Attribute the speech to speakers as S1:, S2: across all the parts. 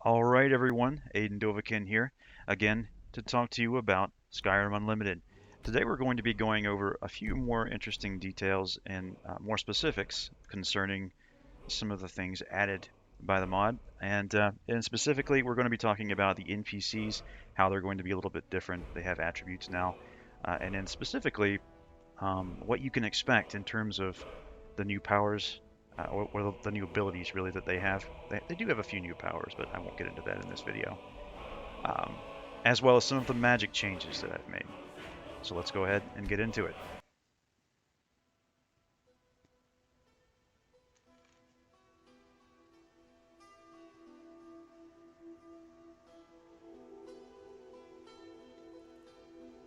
S1: All right, everyone. Aiden Dovakin here, again to talk to you about Skyrim Unlimited. Today we're going to be going over a few more interesting details and more specifics concerning some of the things added by the mod. And specifically, we're going to be talking about the NPCs, how they're going to be a little bit different. They have attributes now. And then specifically, what you can expect in terms of the new powers or the new abilities really that they have. They do have a few new powers, but I won't get into that in this video. Um, as well as some of the magic changes that I've made. So let's go ahead and get into it.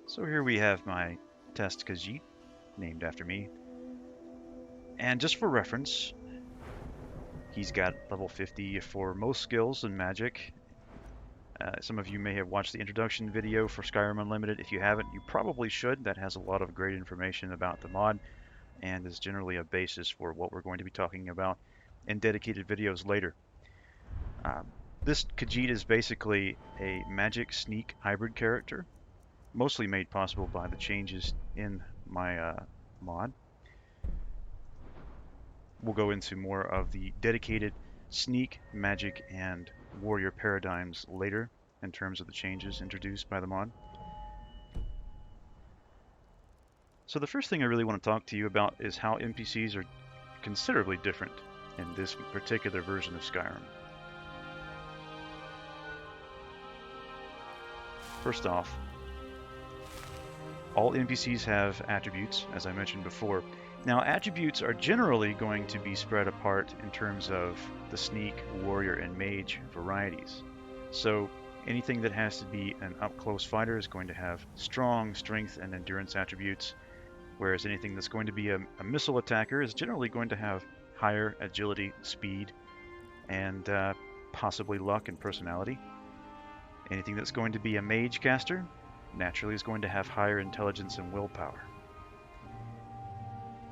S1: So here we have my test Khajiit, named after me. And just for reference, he's got level 50 for most skills in magic. Some of you may have watched the introduction video for Skyrim Unlimited. If you haven't, you probably should. That has a lot of great information about the mod and is generally a basis for what we're going to be talking about in dedicated videos later. Um, this Khajiit is basically a magic sneak hybrid character, mostly made possible by the changes in my mod. We'll go into more of the dedicated sneak, magic, and warrior paradigms later in terms of the changes introduced by the mod. So the first thing I really want to talk to you about is how NPCs are considerably different in this particular version of Skyrim. First off, all NPCs have attributes, as I mentioned before. Now, attributes are generally going to be spread apart in terms of the sneak, warrior, and mage varieties. So anything that has to be an up-close fighter is going to have strong strength and endurance attributes, whereas anything that's going to be a missile attacker is generally going to have higher agility, speed, and possibly luck and personality. Anything that's going to be a mage caster naturally is going to have higher intelligence and willpower.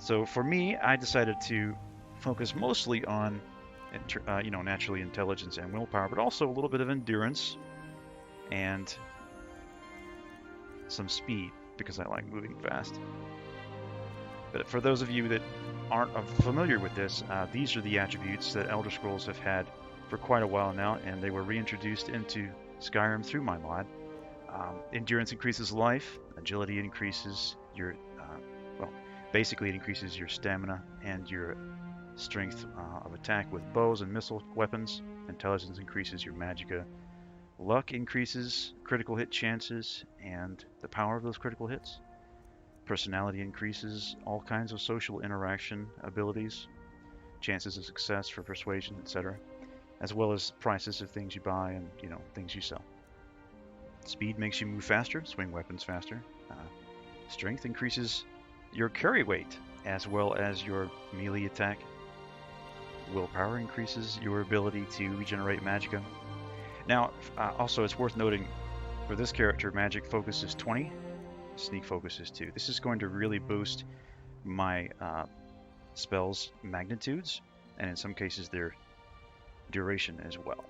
S1: So for me, I decided to focus mostly on, naturally intelligence and willpower, but also a little bit of endurance and some speed because I like moving fast. But for those of you that aren't familiar with this, these are the attributes that Elder Scrolls have had for quite a while now, and they were reintroduced into Skyrim through my mod. Endurance increases life, agility increases your, basically it increases your stamina and your strength of attack with bows and missile weapons. Intelligence increases your magicka. Luck increases critical hit chances and the power of those critical hits. Personality increases all kinds of social interaction abilities, chances of success for persuasion, etc., as well as prices of things you buy and things you sell. Speed makes you move faster, swing weapons faster. Strength increases your carry weight as well as your melee attack. Willpower increases your ability to regenerate magicka. Now, also it's worth noting for this character, magic focus is 20, sneak focus is 2. This is going to really boost my spells' magnitudes, and in some cases their duration as well.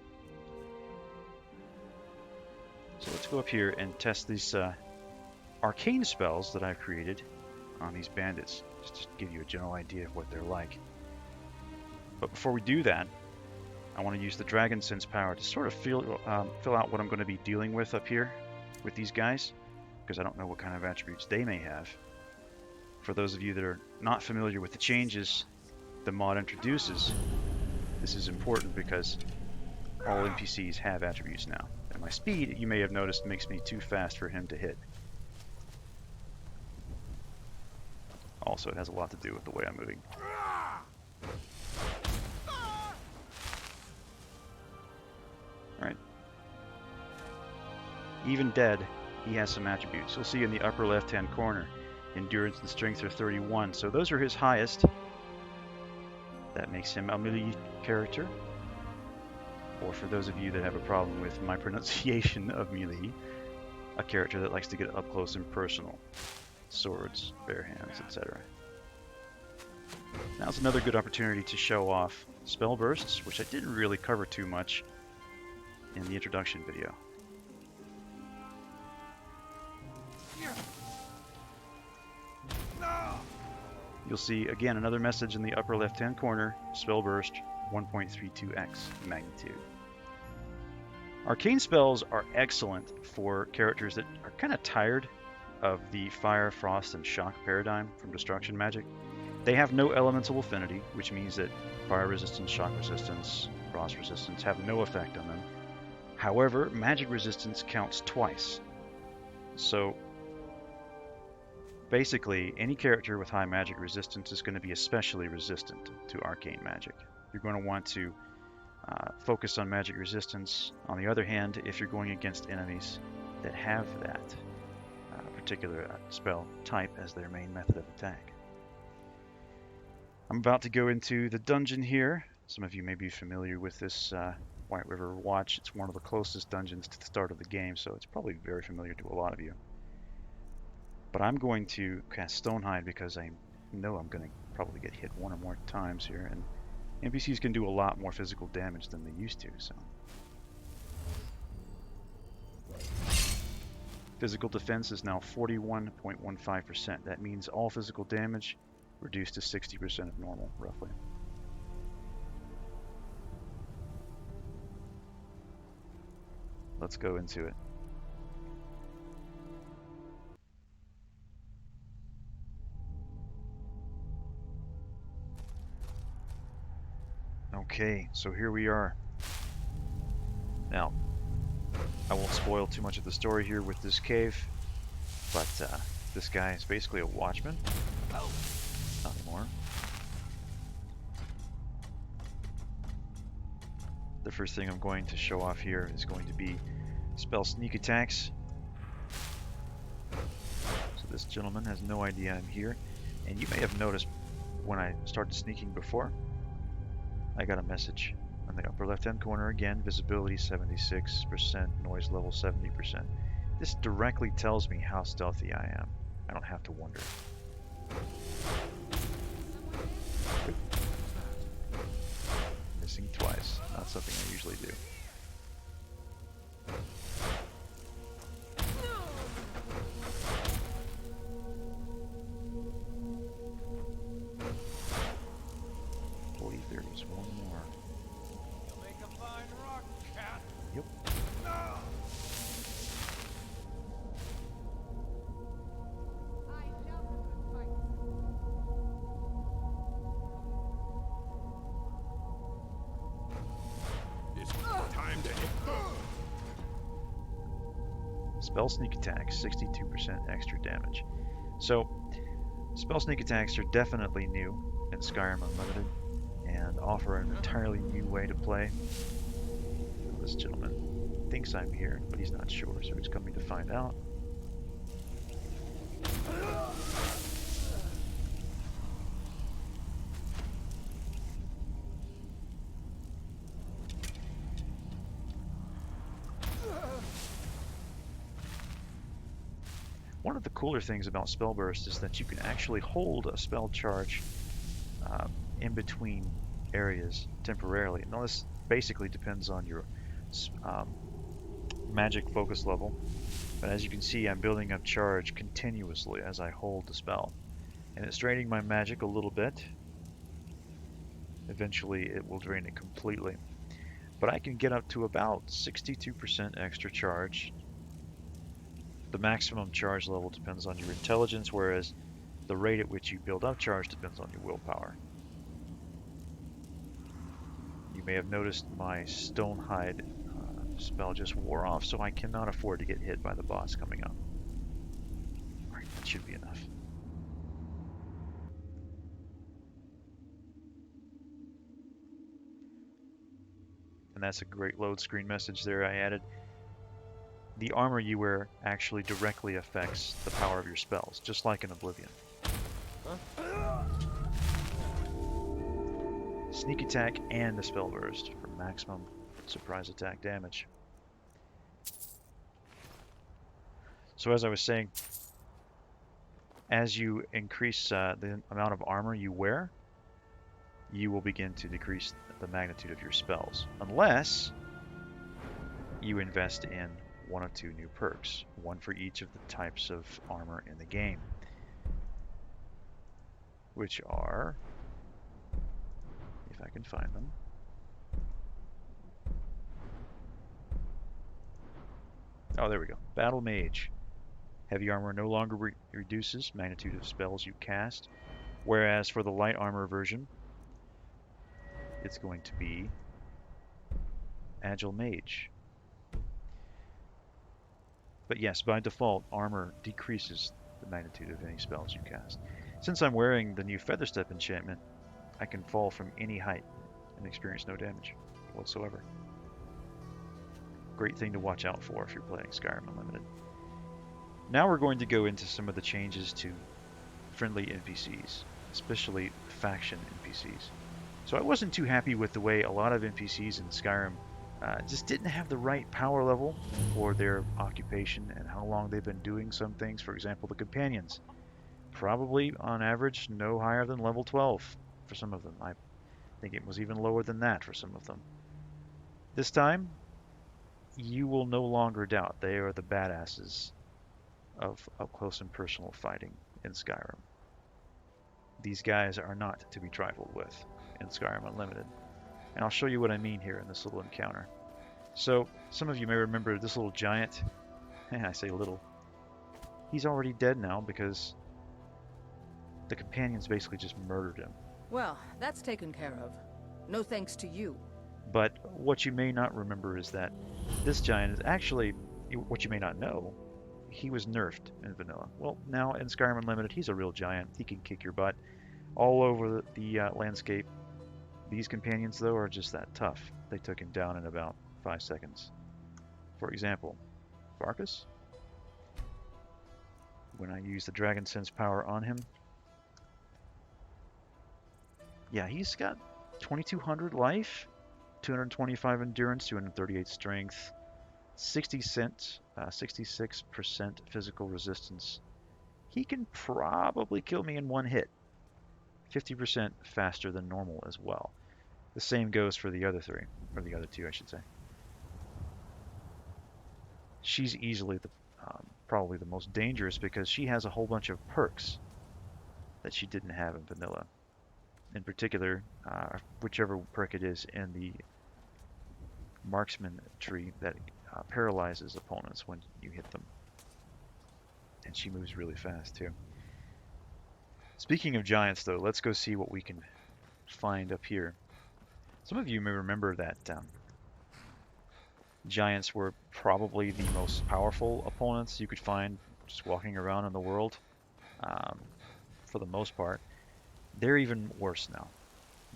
S1: So let's go up here and test these arcane spells that I've created on these bandits, just to give you a general idea of what they're like. But before we do that, I want to use the Dragon Sense power to sort of fill out what I'm going to be dealing with up here with these guys, because I don't know what kind of attributes they may have. For those of you that are not familiar with the changes the mod introduces, this is important because all NPCs have attributes now. And my speed, you may have noticed, makes me too fast for him to hit. Also, it has a lot to do with the way I'm moving. Alright. Even dead, he has some attributes. You'll see in the upper left-hand corner, endurance and strength are 31. So those are his highest. That makes him a melee character. Or for those of you that have a problem with my pronunciation of melee, a character that likes to get up close and personal. Swords, bare hands, etc. Now's another good opportunity to show off spell bursts, which I didn't really cover too much in the introduction video. You'll see again another message in the upper left-hand corner, spell burst 1.32x magnitude. Arcane spells are excellent for characters that are kind of tired of the fire, frost, and shock paradigm from destruction magic. They have no elemental affinity, which means that fire resistance, shock resistance, frost resistance have no effect on them. However, magic resistance counts twice. So basically, any character with high magic resistance is going to be especially resistant to arcane magic. You're going to want to focus on magic resistance. On the other hand, if you're going against enemies that have that particular spell type as their main method of attack. I'm about to go into the dungeon here. Some of you may be familiar with this White River Watch. It's one of the closest dungeons to the start of the game, so it's probably very familiar to a lot of you. But I'm going to cast Stonehide because I know I'm going to probably get hit one or more times here, and NPCs can do a lot more physical damage than they used to, so. Physical defense is now 41.15%. That means all physical damage reduced to 60% of normal, roughly. Let's go into it. Okay, so here we are. Now, I won't spoil too much of the story here with this cave, but this guy is basically a watchman. Not anymore. The first thing I'm going to show off here is going to be spell sneak attacks. So this gentleman has no idea I'm here, and you may have noticed when I started sneaking before, I got a message on the upper left-hand corner again, visibility 76%, noise level 70%. This directly tells me how stealthy I am. I don't have to wonder. Missing twice, not something I usually do. I believe there was one more.
S2: You'll make a fine rock, cat.
S1: Yep.
S2: It's time to hit.
S1: Spell sneak attacks, 62% extra damage. So, spell sneak attacks are definitely new in Skyrim Unlimited and offer an entirely new way to play. This gentleman thinks I'm here, but he's not sure, so he's coming to find out. One of the cooler things about Spell Burst is that you can actually hold a spell charge in between areas temporarily. Now this basically depends on your magic focus level, but as you can see, I'm building up charge continuously as I hold the spell, and it's draining my magic a little bit. Eventually it will drain it completely, but I can get up to about 62% extra charge. The maximum charge level depends on your intelligence, whereas the rate at which you build up charge depends on your willpower. You may have noticed my Stonehide spell just wore off, so I cannot afford to get hit by the boss coming up. Alright, that should be enough. And that's a great load screen message there I added. The armor you wear actually directly affects the power of your spells, just like in Oblivion. Sneak attack and the spell burst for maximum surprise attack damage. So as I was saying, as you increase the amount of armor you wear, you will begin to decrease the magnitude of your spells, unless you invest in one of two new perks, one for each of the types of armor in the game, which are, if I can find them, oh, there we go. Battle Mage. Heavy armor no longer reduces magnitude of spells you cast, whereas for the light armor version, it's going to be Agile Mage. But yes, by default, armor decreases the magnitude of any spells you cast. Since I'm wearing the new Featherstep enchantment, I can fall from any height and experience no damage whatsoever. Great thing to watch out for if you're playing Skyrim Unlimited. Now we're going to go into some of the changes to friendly NPCs, especially faction NPCs. So I wasn't too happy with the way a lot of NPCs in Skyrim just didn't have the right power level for their occupation and how long they've been doing some things. For example, the companions. Probably, on average, no higher than level 12 for some of them. I think it was even lower than that for some of them. This time, you will no longer doubt they are the badasses of up close and personal fighting in Skyrim. These guys are not to be trifled with in Skyrim Unlimited. And I'll show you what I mean here in this little encounter. So, some of you may remember this little giant. I say little. He's already dead now because the companions basically just murdered him.
S3: Well, that's taken care of. No thanks to you.
S1: But what you may not remember is that this giant is actually, what you may not know, he was nerfed in vanilla. Well, now in Skyrim Unlimited, he's a real giant. He can kick your butt all over the landscape. These companions, though, are just that tough. They took him down in about 5 seconds. For example, Farkas. When I use the Dragon Sense power on him, yeah, he's got 2200 life, 225 endurance, 238 strength, 66% physical resistance. He can probably kill me in one hit. 50% faster than normal as well. The same goes for the other three, or the other two, I should say. She's easily probably the most dangerous because she has a whole bunch of perks that she didn't have in vanilla. In particular, whichever perk it is in the marksman tree that paralyzes opponents when you hit them. And she moves really fast too. Speaking of giants, though, let's go see what we can find up here. Some of you may remember that giants were probably the most powerful opponents you could find just walking around in the world, for the most part. They're even worse now,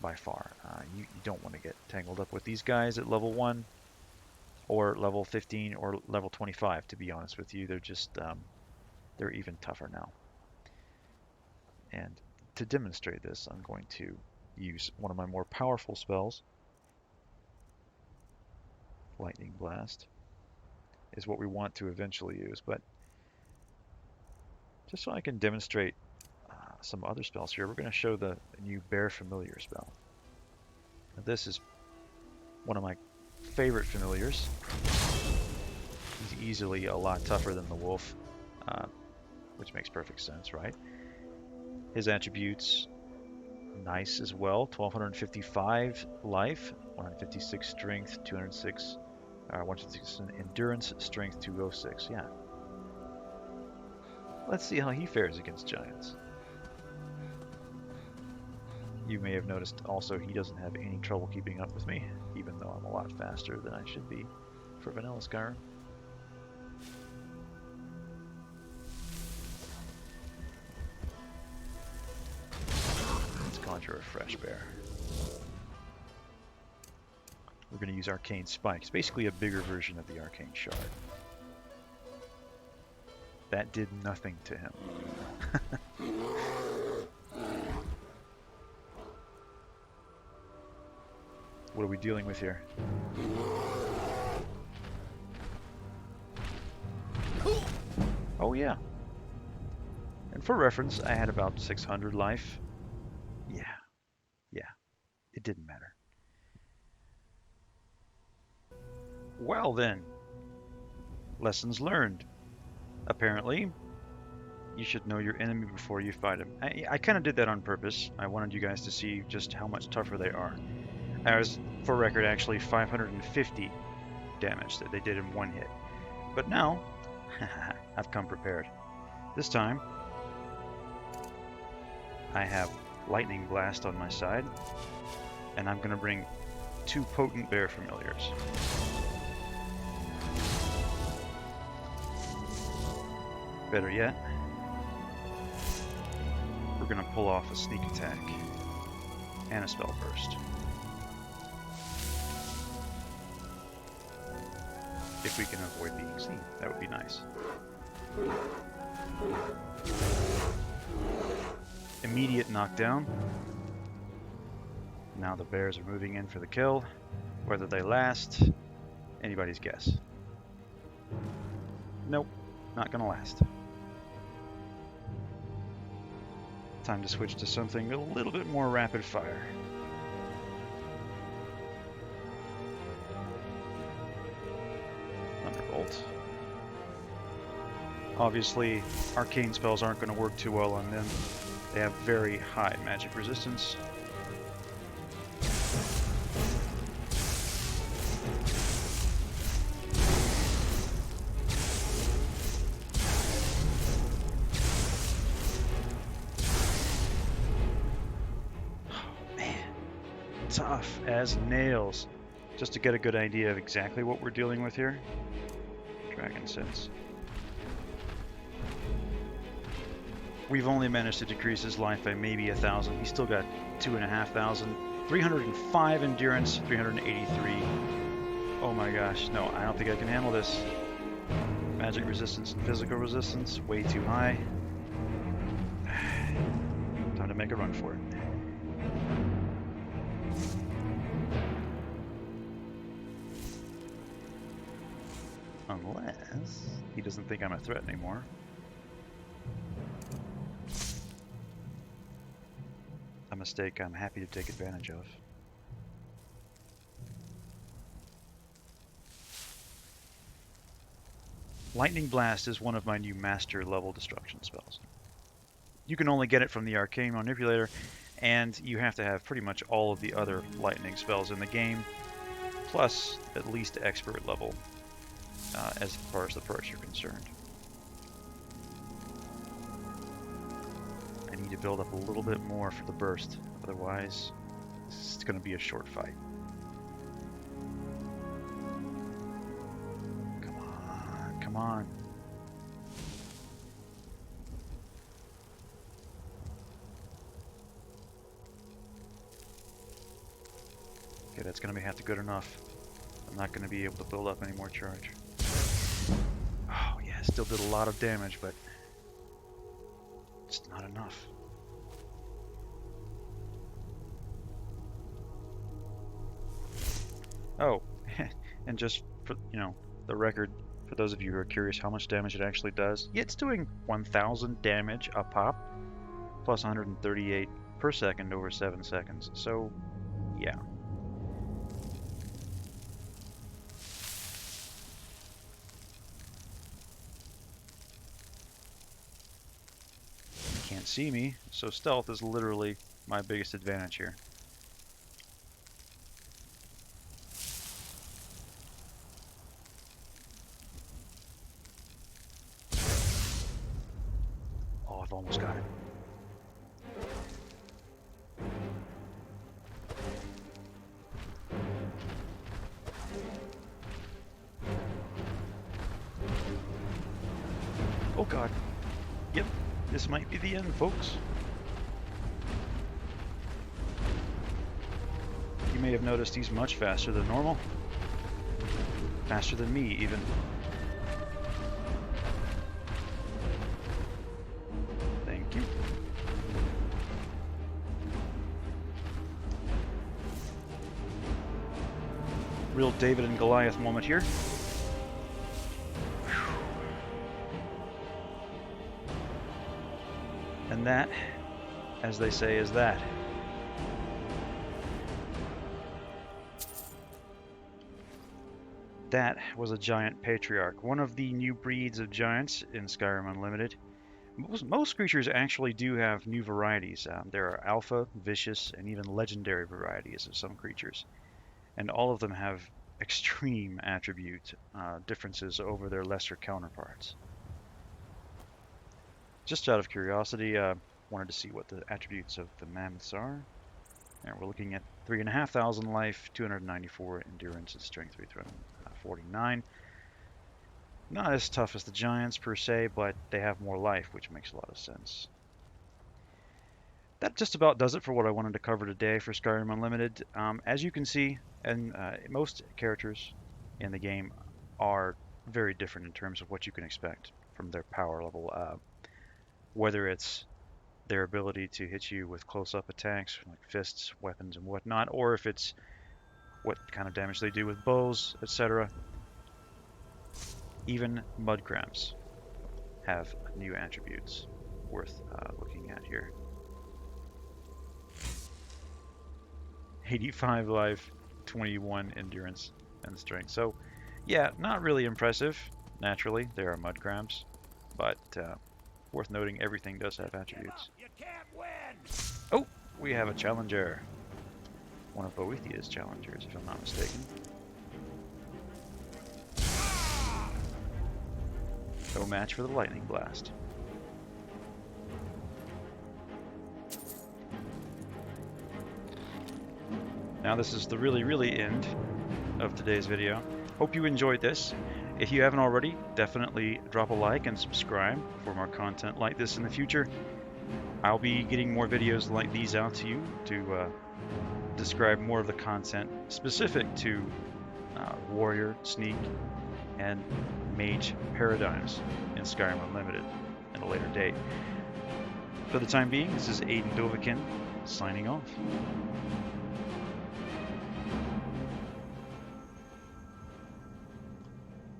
S1: by far. You don't want to get tangled up with these guys at level 1 or level 15 or level 25, to be honest with you. They're just, they're even tougher now. And to demonstrate this, I'm going to use one of my more powerful spells. Lightning Blast is what we want to eventually use, but just so I can demonstrate some other spells here, we're going to show the new Bear Familiar spell. Now, this is one of my favorite familiars. He's easily a lot tougher than the wolf, which makes perfect sense, right? His attributes, nice as well. 1255 life, 156 strength, 206, 156 endurance, strength 206. Yeah. Let's see how he fares against giants. You may have noticed also he doesn't have any trouble keeping up with me, even though I'm a lot faster than I should be for vanilla Skyrim. Let's conjure a fresh bear. We're going to use Arcane Spike. It's basically a bigger version of the Arcane Shard. That did nothing to him. What are we dealing with here? Oh yeah. And for reference, I had about 600 life. Yeah. It didn't matter. Well then, Lessons learned. Apparently, you should know your enemy before you fight him. I kind of did that on purpose. I wanted you guys to see just how much tougher they are. I was, for record, actually 550 damage that they did in one hit. But now, I've come prepared. This time, I have Lightning Blast on my side, and I'm going to bring 2 potent bear familiars. Better yet, we're going to pull off a sneak attack and a spell burst. If we can avoid being seen, that would be nice. Immediate knockdown. Now the bears are moving in for the kill. Whether they last, anybody's guess. Nope, not gonna last. Time to switch to something a little bit more rapid fire. Thunderbolt. Obviously, arcane spells aren't going to work too well on them. They have very high magic resistance. Tough as nails. Just to get a good idea of exactly what we're dealing with here. Dragon Sense. We've only managed to decrease his life by maybe 1,000. He's still got 2,500. 305 endurance, 383. Oh my gosh, no, I don't think I can handle this. Magic resistance and physical resistance, way too high. Time to make a run for it. Unless he doesn't think I'm a threat anymore. A mistake I'm happy to take advantage of. Lightning Blast is one of my new master level destruction spells. You can only get it from the Arcane Manipulator, and you have to have pretty much all of the other lightning spells in the game, plus at least expert level. As far as the perks are concerned. I need to build up a little bit more for the burst, otherwise it's going to be a short fight. Come on, come on. Okay, that's going to have to be good enough. I'm not going to be able to build up any more charge. Oh yeah, still did a lot of damage, but it's not enough. Oh, and just for, the record, for those of you who are curious how much damage it actually does, yeah, it's doing 1,000 damage a pop, plus 138 per second over 7 seconds. So, yeah. Can't see me, so stealth is literally my biggest advantage here. Oh, I've almost got it. Oh god. Yep. This might be the end, folks. You may have noticed he's much faster than normal. Faster than me, even. Thank you. Real David and Goliath moment here. And that, as they say, is that. that was a giant patriarch, one of the new breeds of giants in Skyrim Unlimited. Most creatures actually do have new varieties. There are alpha, vicious, and even legendary varieties of some creatures, and all of them have extreme attribute differences over their lesser counterparts. Just out of curiosity, wanted to see what the attributes of the mammoths are. And we're looking at 3,500 life, 294 endurance, and strength 349. Not as tough as the giants per se, but they have more life, which makes a lot of sense. That just about does it for what I wanted to cover today for Skyrim Unlimited. As you can see, and most characters in the game are very different in terms of what you can expect from their power level. Whether it's their ability to hit you with close-up attacks, like fists, weapons, and whatnot, or if it's what kind of damage they do with bows, etc. Even mud crabs have new attributes worth looking at here. 85 life, 21 endurance, and strength. So, yeah, not really impressive. Naturally, there are mud crabs, but worth noting, everything does have attributes.
S2: You can't win.
S1: Oh, we have a challenger. One of Boethiah's challengers, if I'm not mistaken. No match for the lightning blast. Now this is the really end of today's video. Hope you enjoyed this. If you haven't already, definitely drop a like and subscribe for more content like this in the future. I'll be getting more videos like these out to you to describe more of the content specific to warrior, sneak, and mage paradigms in Skyrim Unlimited at a later date. For the time being, this is Aiden Dovakin signing off.